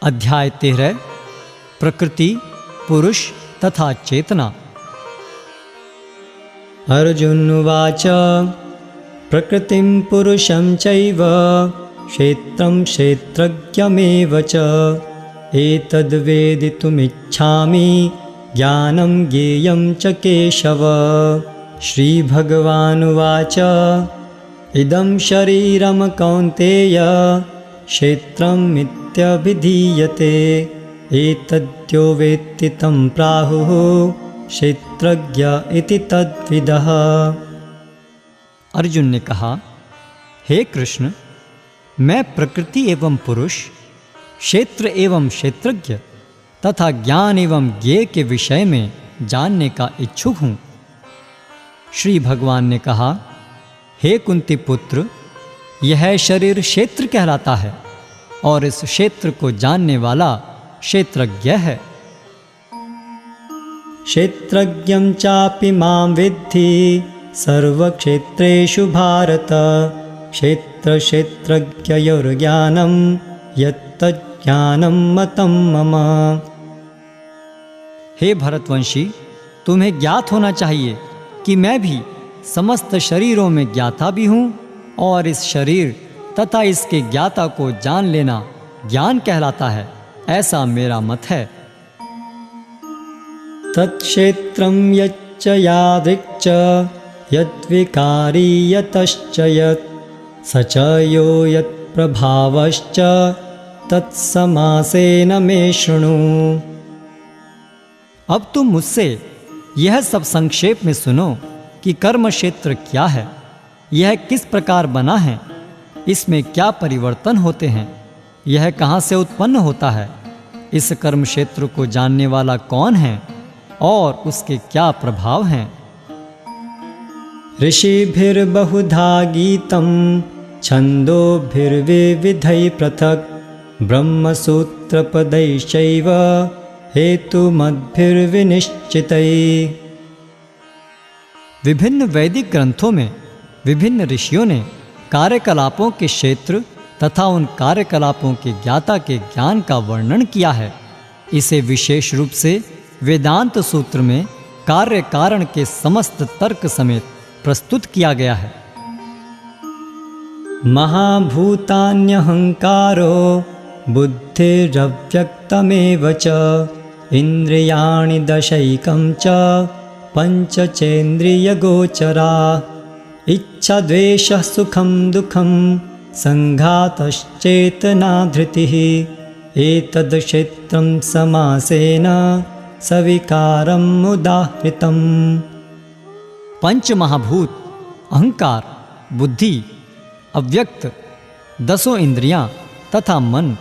अध्याय 13 प्रकृति, पुरुष तथा चेतना। अर्जुनोवाच प्रकृतिं पुरुषं चैव क्षेत्रं क्षेत्रज्ञमेव च एतद्वेदितुमिच्छामि ज्ञानं ज्ञेयं च केशव। श्रीभगवानुवाच इदं शरीरं कौन्तेय क्षेत्रमित्यभिधीयते एतद्यो वेत्ति तं प्राहुः क्षेत्रज्ञ इति तद्विदः। अर्जुन ने कहा, हे कृष्ण, मैं प्रकृति एवं पुरुष, क्षेत्र एवं क्षेत्रज्ञ तथा ज्ञान एवं ज्ञेय के विषय में जानने का इच्छुक हूँ। श्री भगवान ने कहा, हे कुंती पुत्र, यह शरीर क्षेत्र कहलाता है और इस क्षेत्र को जानने वाला क्षेत्रज्ञ है। क्षेत्रज्ञं चापि मां विद्धि सर्वक्षेत्रेषु भारत क्षेत्रक्षेत्रज्ञयोर्ज्ञानं यत्तज्ज्ञानं मतं मम। हे भरतवंशी, तुम्हें ज्ञात होना चाहिए कि मैं भी समस्त शरीरों में ज्ञाता भी हूँ और इस शरीर तथा इसके ज्ञाता को जान लेना ज्ञान कहलाता है, ऐसा मेरा मत है। तत्क्षेत्रं यच्च यादृक् च यद्विकारी यतश्च यत् स च यो यत्प्रभावश्च तत्समासेन मे शृणु। अब तुम मुझसे यह सब संक्षेप में सुनो कि कर्म क्षेत्र क्या है, यह किस प्रकार बना है, इसमें क्या परिवर्तन होते हैं, यह कहाँ से उत्पन्न होता है, इस कर्म क्षेत्र को जानने वाला कौन है और उसके क्या प्रभाव हैं। ऋषिभिर्बहुधा गीतं छन्दोभिर्विविधैः पृथक् ब्रह्मसूत्रपदैश्चैव हेतुमद्भिर्विनिश्चितैः। विभिन्न वैदिक ग्रंथों में विभिन्न ऋषियों ने कार्यकलापों के क्षेत्र तथा उन कार्यकलापों के ज्ञाता के ज्ञान का वर्णन किया है। इसे विशेष रूप से वेदांत सूत्र में कार्य कारण के समस्त तर्क समेत प्रस्तुत किया गया है। महाभूतान्यहंकारो बुद्धिरव्यक्तमेव च इंद्रियाणि दशैकं च पंचचेन्द्रियगोचरा इच्छा द्वेषः सुखं दुःखं संघातश्चेतना धृतिः एतद् क्षेत्रं समासेन सविकारम् उदाहृतम्। पंच महाभूत, अहंकार, बुद्धि, अव्यक्त, दसों इंद्रियां तथा मन,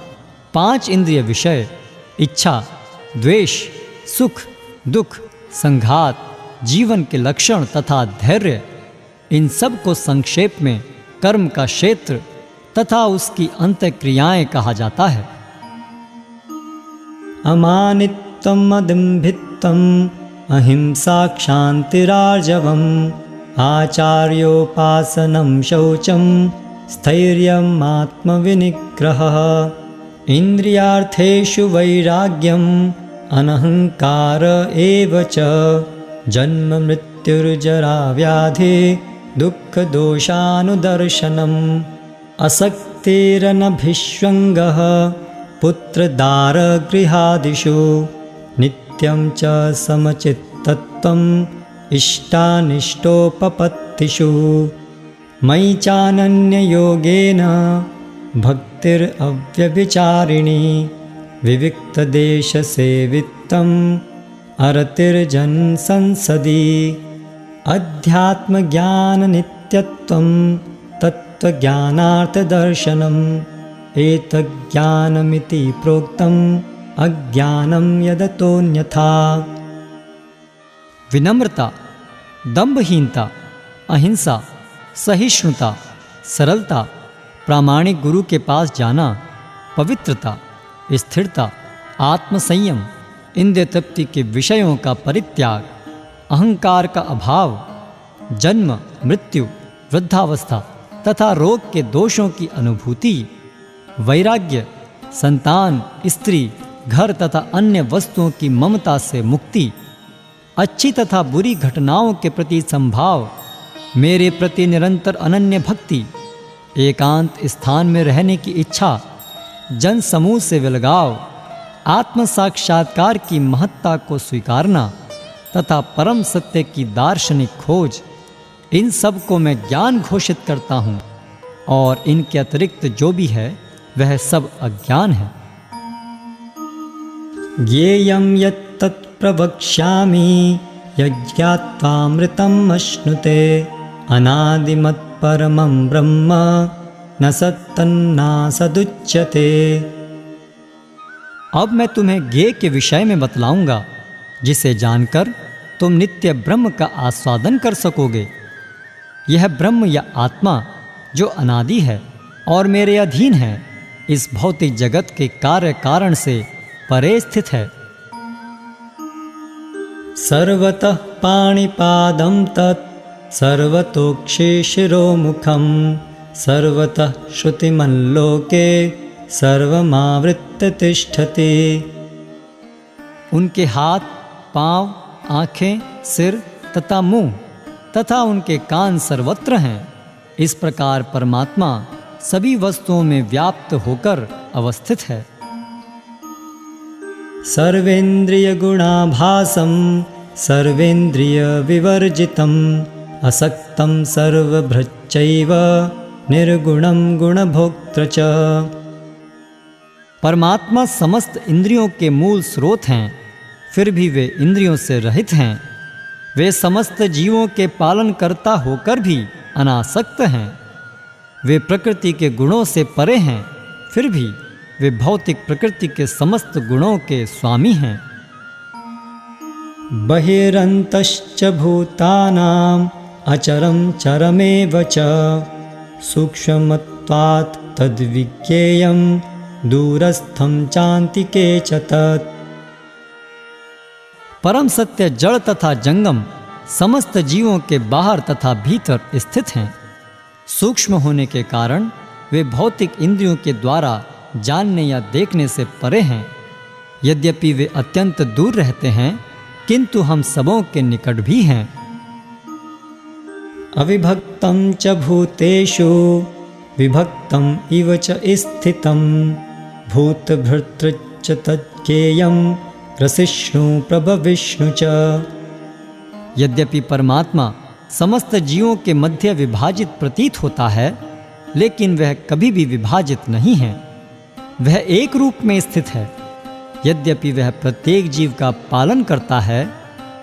पांच इंद्रिय विषय, इच्छा, द्वेष, सुख, दुख, संघात, जीवन के लक्षण तथा धैर्य, इन सब को संक्षेप में कर्म का क्षेत्र तथा उसकी अंतःक्रियाएं कहा जाता है। अमानित्वम् अदम्भित्वम् अहिंसा क्षान्तिरार्जवम् आचार्योपासनं शौचं स्थैर्यम् आत्मविनिग्रहः इन्द्रियार्थेषु वैराग्यम् अनहंकार एव च जन्म मृत्युर्जरा व्याधि दुःखदोषानुदर्शनम् असक्तिरनभिष्वङ्गः पुत्रदारगृहादिषु नित्यं च समचित्तत्वम् इष्टानिष्टोपपत्तिषु मयि चानन्ययोगेन भक्तिरव्यभिचारिणी विविक्तदेशसेवित्वम् अरतिर्जनसंसदि अध्यात्मज्ञाननित्यत्वं तत्त्वज्ञानार्थदर्शनम् एतज्ज्ञानमिति प्रोक्तम् अज्ञानं यदतोऽन्यथा। विनम्रता, दंभहीनता, अहिंसा, सहिष्णुता, सरलता, प्रामाणिक गुरु के पास जाना, पवित्रता, स्थिरता, आत्मसंयम, इंद्रिय तृप्ति के विषयों का परित्याग, अहंकार का अभाव, जन्म, मृत्यु, वृद्धावस्था तथा रोग के दोषों की अनुभूति, वैराग्य, संतान, स्त्री, घर तथा अन्य वस्तुओं की ममता से मुक्ति, अच्छी तथा बुरी घटनाओं के प्रति संभाव, मेरे प्रति निरंतर अनन्य भक्ति, एकांत स्थान में रहने की इच्छा, जन समूह से विलगाव, आत्म साक्षात्कार की महत्ता को स्वीकारना तथा परम सत्य की दार्शनिक खोज, इन सब को मैं ज्ञान घोषित करता हूँ और इनके अतिरिक्त जो भी है वह सब अज्ञान है। ज्ञेयं यत्तत् प्रवक्ष्यामि यज्ञात्वामृतम् अश्नुते अनादिमत् परमं ब्रह्म न सत्तन्नासदुच्यते। अब मैं तुम्हें ज्ञेय के विषय में बतलाऊंगा जिसे जानकर तुम नित्य ब्रह्म का आस्वादन कर सकोगे। यह ब्रह्म या आत्मा जो अनादि है और मेरे अधीन है, इस भौतिक जगत के कार्य कारण से परे स्थित है। सर्वतः पाणिपादं तत् सर्वतोक्षे शिरोमुखं सर्वतः श्रुतिमल्लोके सर्वमावृत्य तिष्ठति। उनके हाथ, पांव, आँखें, सिर तथा मुंह तथा उनके कान सर्वत्र हैं। इस प्रकार परमात्मा सभी वस्तुओं में व्याप्त होकर अवस्थित है। सर्वेन्द्रिय गुणाभासं सर्वेन्द्रिय विवर्जितम् असक्तं सर्वभृच्चैव निर्गुणं गुणभोक्तृ च। परमात्मा समस्त इंद्रियों के मूल स्रोत हैं, फिर भी वे इंद्रियों से रहित हैं। वे समस्त जीवों के पालन करता होकर भी अनासक्त हैं। वे प्रकृति के गुणों से परे हैं, फिर भी वे भौतिक प्रकृति के समस्त गुणों के स्वामी हैं। बहिरन्तश्च भूतानाम् अचरं चरमेव च सूक्ष्मत्वात् तद्विज्ञेयं दूरस्थं चान्तिके च तत्। परम सत्य जड़ तथा जंगम समस्त जीवों के बाहर तथा भीतर स्थित हैं। सूक्ष्म होने के कारण वे भौतिक इंद्रियों के द्वारा जानने या देखने से परे हैं। यद्यपि वे अत्यंत दूर रहते हैं, किंतु हम सबों के निकट भी हैं। अविभक्तं च भूतेषु विभक्तं इव च स्थितं भूतभर्तृ च तज्ज्ञेयं रसिष्णु प्रभविष्णु च। यद्यपि परमात्मा समस्त जीवों के मध्य विभाजित प्रतीत होता है, लेकिन वह कभी भी विभाजित नहीं है। वह एक रूप में स्थित है। यद्यपि वह प्रत्येक जीव का पालन करता है,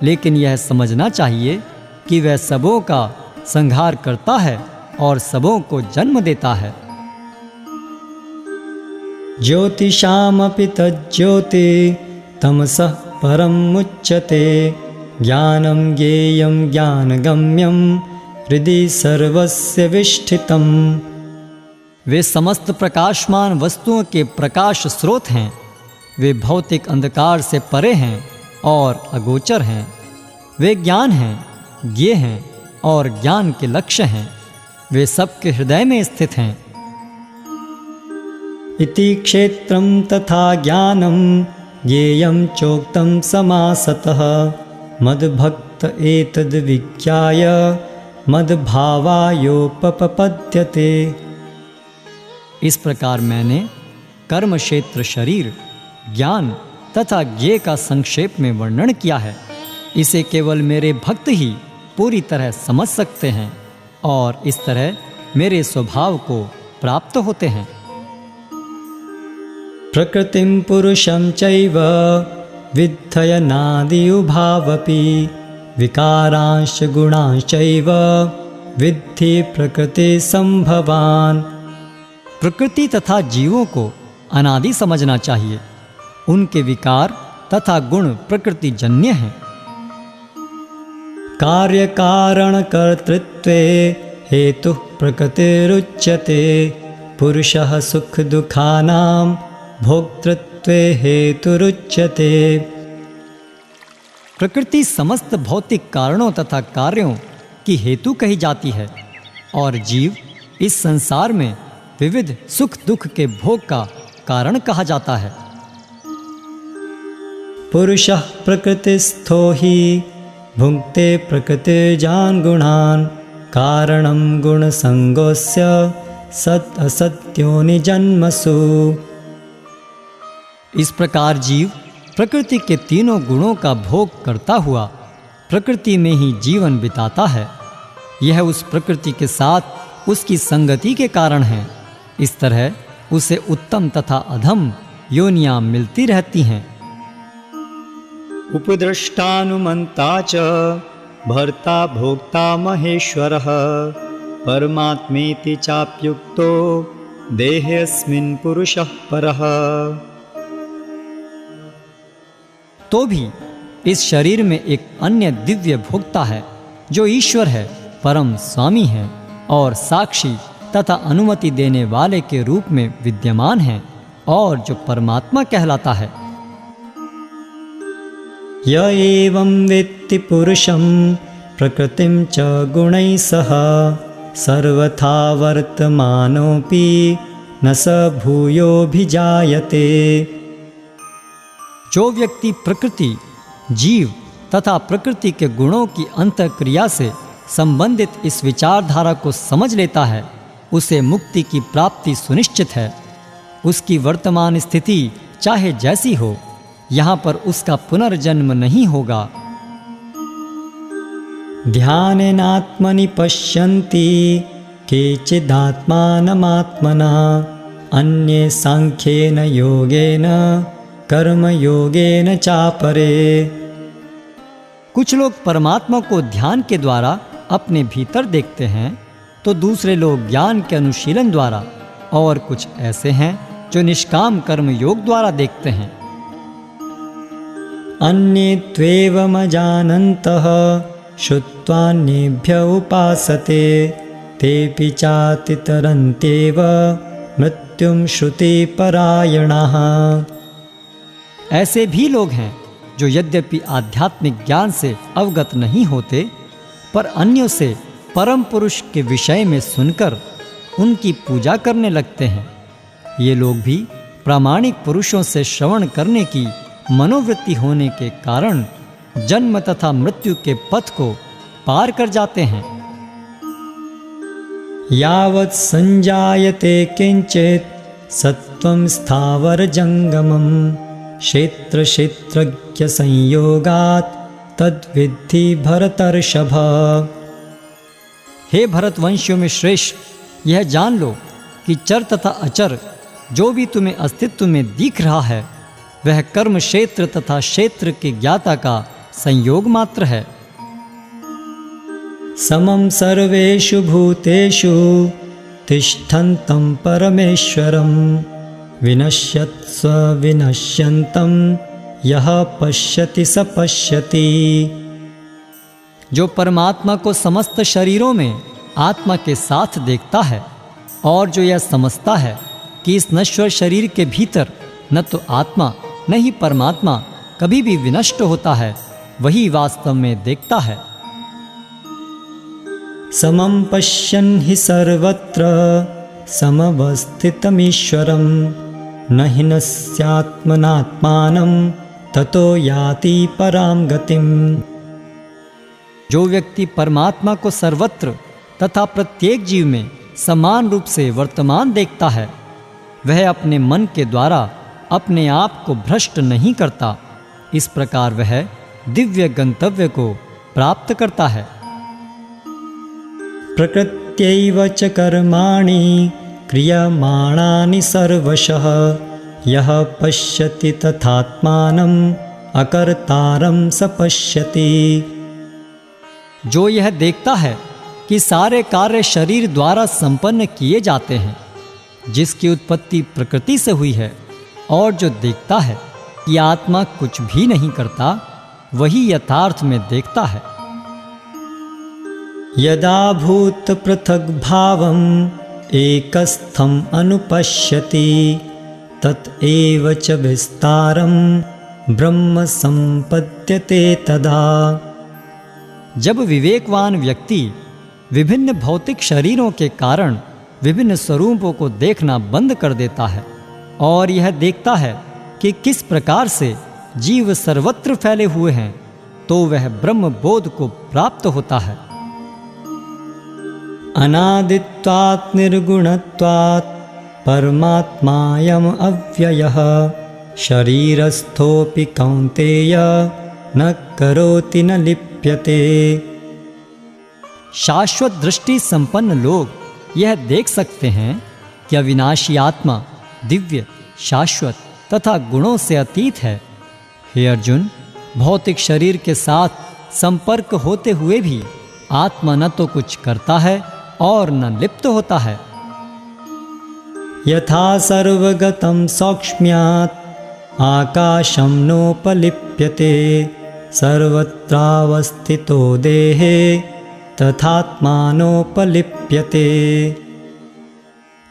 लेकिन यह समझना चाहिए कि वह सबों का संहार करता है और सबों को जन्म देता है। ज्योतिषामपि तज्ज्योति तमसः परं मुच्यते ज्ञानं ज्ञेयं ज्ञानगम्यं हृदि सर्वस्य विष्ठितम्। वे समस्त प्रकाशमान वस्तुओं के प्रकाश स्रोत हैं। वे भौतिक अंधकार से परे हैं और अगोचर हैं। वे ज्ञान हैं, ज्ञेय हैं और ज्ञान के लक्ष्य हैं। वे सबके हृदय में स्थित हैं। इति क्षेत्रं तथा ज्ञानं ज्ञेयं चोक्तं समासतः मद्भक्त एतद्विज्ञाय मद्भावायोपपद्यते। इस प्रकार मैंने कर्म क्षेत्र, शरीर, ज्ञान तथा ज्ञेय का संक्षेप में वर्णन किया है। इसे केवल मेरे भक्त ही पूरी तरह समझ सकते हैं और इस तरह मेरे स्वभाव को प्राप्त होते हैं। प्रकृतिं पुरुषं चैव विद्धयनादि उभावपि विकारांश गुणांश्चैव विद्धि प्रकृति संभवान्। प्रकृति तथा जीवों को अनादि समझना चाहिए। उनके विकार तथा गुण प्रकृति जन्य हैं। कार्य कारण कर्तृत्वे हेतुः प्रकृतिरुच्यते पुरुषः सुख दुखानां भोक्तृत्वे हेतुरुच्यते। प्रकृति समस्त भौतिक कारणों तथा कार्यों की हेतु कही जाती है और जीव इस संसार में विविध सुख दुख के भोग का कारण कहा जाता है। पुरुषः प्रकृतिस्थो हि भुङ्क्ते प्रकृतिजान् गुणान् कारणं गुणसङ्गोऽस्य सत् असत्योनिजन्मसु। इस प्रकार जीव प्रकृति के तीनों गुणों का भोग करता हुआ प्रकृति में ही जीवन बिताता है। यह उस प्रकृति के साथ उसकी संगति के कारण है। इस तरह उसे उत्तम तथा अधम योनियां मिलती रहती हैं। उपद्रष्टानुमन्ता च भर्ता भोक्ता महेश्वरः परमात्मेति चाप्युक्तो देहेऽस्मिन् पुरुषः परः। तो भी इस शरीर में एक अन्य दिव्य भोक्ता है जो ईश्वर है, परम स्वामी है और साक्षी तथा अनुमति देने वाले के रूप में विद्यमान है और जो परमात्मा कहलाता है। य एवं वेत्ति पुरुषं प्रकृतिं च गुणैः सह सर्वथा वर्तमानोऽपि न स भूयोऽभिजायते। जो व्यक्ति प्रकृति, जीव तथा प्रकृति के गुणों की अंतःक्रिया से संबंधित इस विचारधारा को समझ लेता है, उसे मुक्ति की प्राप्ति सुनिश्चित है। उसकी वर्तमान स्थिति चाहे जैसी हो, यहाँ पर उसका पुनर्जन्म नहीं होगा। ध्यानेनात्मनि पश्यन्ति केचिदात्मानमात्मना अन्ये सांख्येन योगेन कर्मयोगेन चापरे। कुछ लोग परमात्मा को ध्यान के द्वारा अपने भीतर देखते हैं, तो दूसरे लोग ज्ञान के अनुशीलन द्वारा, और कुछ ऐसे हैं जो निष्काम कर्म योग द्वारा देखते हैं। अन्ये त्वेवमजानन्तः श्रुत्वान्येभ्य उपासते तेऽपि चातितरन्त्येव मृत्युं श्रुतिपरायणाः। ऐसे भी लोग हैं जो यद्यपि आध्यात्मिक ज्ञान से अवगत नहीं होते, पर अन्यों से परम पुरुष के विषय में सुनकर उनकी पूजा करने लगते हैं। ये लोग भी प्रामाणिक पुरुषों से श्रवण करने की मनोवृत्ति होने के कारण जन्म तथा मृत्यु के पथ को पार कर जाते हैं। यावत् संजायते किंचित् सत्त्वं स्थावर जंगमम् क्षेत्र क्षेत्रज्ञ संयोगात् तद्विद्धि भरतर्षभ। हे भरतवंशियों में श्रेष्ठ, यह जान लो कि चर तथा अचर जो भी तुम्हें अस्तित्व में दिख रहा है, वह कर्म क्षेत्र तथा क्षेत्र के ज्ञाता का संयोग मात्र है। समं सर्वेषु भूतेषु तिष्ठन्तं परमेश्वरं विनश्यत्स्व विनश्यन्तं यः पश्यति स पश्यति। जो परमात्मा को समस्त शरीरों में आत्मा के साथ देखता है और जो यह समझता है कि इस नश्वर शरीर के भीतर न तो आत्मा न ही परमात्मा कभी भी विनष्ट होता है, वही वास्तव में देखता है। समं पश्यन् हि सर्वत्र समवस्थितमीश्वरं न हि नस्यात्मनात्मानं ततो याति परां गतिम्। जो व्यक्ति परमात्मा को सर्वत्र तथा प्रत्येक जीव में समान रूप से वर्तमान देखता है, वह अपने मन के द्वारा अपने आप को भ्रष्ट नहीं करता। इस प्रकार वह दिव्य गंतव्य को प्राप्त करता है। प्रकृत्यैव च कर्माणि क्रियमाणानि सर्वशः यः पश्यति तथात्मानम् अकर्तारं स पश्यति। जो यह देखता है कि सारे कार्य शरीर द्वारा संपन्न किए जाते हैं, जिसकी उत्पत्ति प्रकृति से हुई है, और जो देखता है कि आत्मा कुछ भी नहीं करता, वही यथार्थ में देखता है। यदा भूत पृथक् भावम् एकस्थम् अनुपश्यति तत् एव च विस्तारं ब्रह्म संपद्यते तदा। जब विवेकवान व्यक्ति विभिन्न भौतिक शरीरों के कारण विभिन्न स्वरूपों को देखना बंद कर देता है, और यह देखता है कि किस प्रकार से जीव सर्वत्र फैले हुए हैं, तो वह ब्रह्म बोध को प्राप्त होता है। अनादित्वात् निर्गुणत्वात् परमात्मायम् अव्ययः शरीरस्थोऽपि कौन्तेय न करोति न लिप्यते। शाश्वत दृष्टि संपन्न लोग यह देख सकते हैं कि अविनाशी आत्मा दिव्य, शाश्वत तथा गुणों से अतीत है। हे अर्जुन, भौतिक शरीर के साथ संपर्क होते हुए भी आत्मा न तो कुछ करता है और न लिप्त होता है। यथा सर्वगतं सौक्ष्म्यात् आकाशं नोपलिप्यते सर्वत्रावस्थितो देहे तथात्मानोपलिप्यते।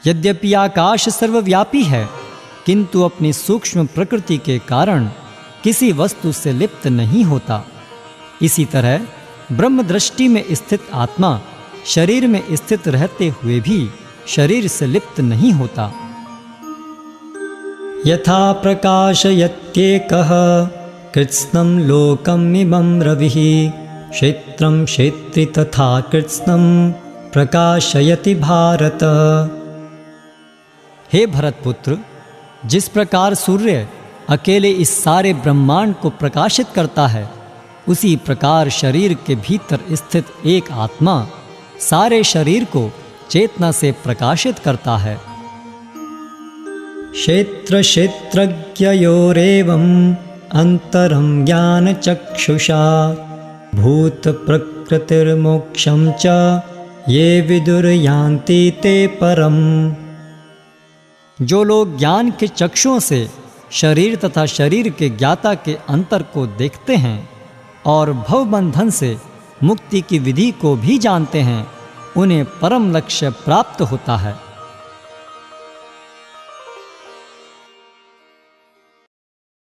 यद्यपि आकाश सर्वव्यापी है, किंतु अपनी सूक्ष्म प्रकृति के कारण किसी वस्तु से लिप्त नहीं होता। इसी तरह ब्रह्म दृष्टि में स्थित आत्मा शरीर में स्थित रहते हुए भी शरीर से लिप्त नहीं होता। यथा प्रकाशयत्येकः कृत्स्नं लोकमिमं रविः क्षेत्रं क्षेत्री तथा कृत्स्नं प्रकाशयति भारत। हे भरतपुत्र, जिस प्रकार सूर्य अकेले इस सारे ब्रह्मांड को प्रकाशित करता है, उसी प्रकार शरीर के भीतर स्थित एक आत्मा सारे शरीर को चेतना से प्रकाशित करता है। क्षेत्र क्षेत्रज्ञयोरेवम् अंतरं ज्ञानचक्षुषा भूत प्रकृतिर्मोक्षं च ये विदुर्यान्ति ते परम। जो लोग ज्ञान के चक्षुओं से शरीर तथा शरीर के ज्ञाता के अंतर को देखते हैं और भवबंधन से मुक्ति की विधि को भी जानते हैं, उन्हें परम लक्ष्य प्राप्त होता है।